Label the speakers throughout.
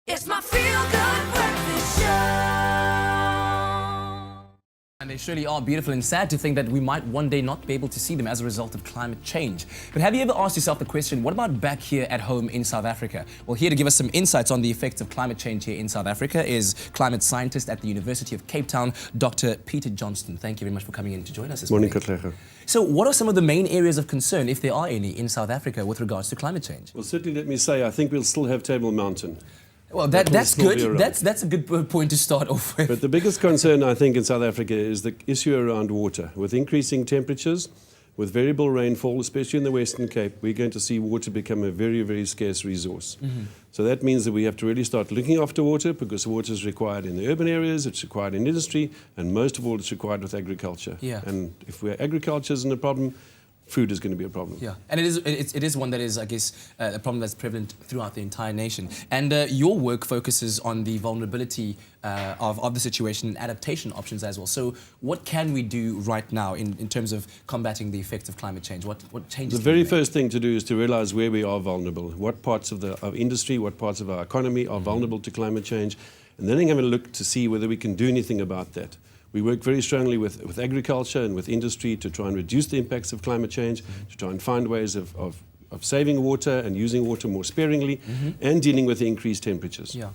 Speaker 1: It's my feel-good breakfast show.
Speaker 2: And they surely are beautiful, and sad to think that we might one day not be able to see them as a result of climate change. But have you ever asked yourself the question, what about back here at home in South Africa? Well, here to give us some insights on the effects of climate change here in South Africa is climate scientist at the University of Cape Town, Dr. Peter Johnston. Thank you very much for coming in to join us this morning. So what are some of the main areas of concern, if there are any, in South Africa with regards to climate change?
Speaker 3: Well, certainly let me say, I think we'll still have Table Mountain.
Speaker 2: Well, that's good. That's a good point to start off with.
Speaker 3: But the biggest concern, I think, in South Africa is the issue around water. With increasing temperatures, with variable rainfall, especially in the Western Cape, we're going to see water become a very, very scarce resource. So that means that we have to really start looking after water, because water is required in the urban areas, it's required in industry, and most of all, it's required with agriculture.
Speaker 2: Yeah.
Speaker 3: And if agriculture isn't a problem, food is going to be a problem.
Speaker 2: Yeah, and it is one that is, I guess, a problem that's prevalent throughout the entire nation. And your work focuses on the vulnerability of the situation and adaptation options as well. So what can we do right now in terms of combating the effects of climate change? What changes?
Speaker 3: The very first thing to do is to realize where we are vulnerable, what parts of industry, what parts of our economy are vulnerable to climate change, and then have a look to see whether we can do anything about that. We work very strongly with agriculture and with industry to try and reduce the impacts of climate change, to try and find ways of saving water and using water more sparingly, and dealing with the increased temperatures.
Speaker 2: Yeah.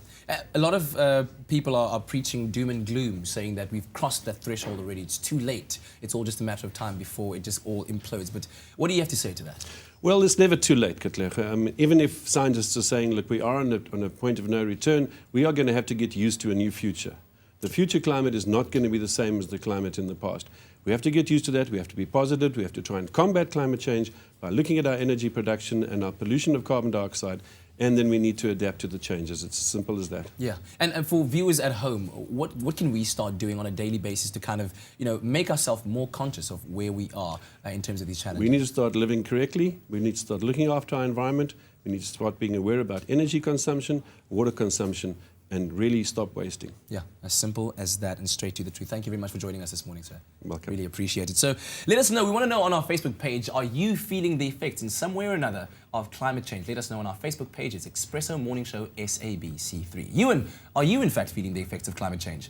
Speaker 2: A lot of people are preaching doom and gloom, saying that we've crossed that threshold already. It's too late. It's all just a matter of time before it just all implodes. But what do you have to say to that?
Speaker 3: Well, it's never too late, Katlego. Even if scientists are saying, look, we are on a point of no return, we are going to have to get used to a new future. The future climate is not going to be the same as the climate in the past. We have to get used to that. We have to be positive. We have to try and combat climate change by looking at our energy production and our pollution of carbon dioxide, and then we need to adapt to the changes. It's as simple as that.
Speaker 2: Yeah, and for viewers at home, what can we start doing on a daily basis to kind of, make ourselves more conscious of where we are in terms of these challenges?
Speaker 3: We need to start living correctly. We need to start looking after our environment. We need to start being aware about energy consumption, water consumption, and really stop wasting.
Speaker 2: Yeah, as simple as that and straight to the truth. Thank you very much for joining us this morning, sir.
Speaker 3: Welcome.
Speaker 2: Really appreciate it. So let us know. We want to know on our Facebook page, are you feeling the effects in some way or another of climate change? Let us know on our Facebook page. It's Expresso Morning Show SABC3. Ewan, are you in fact feeling the effects of climate change?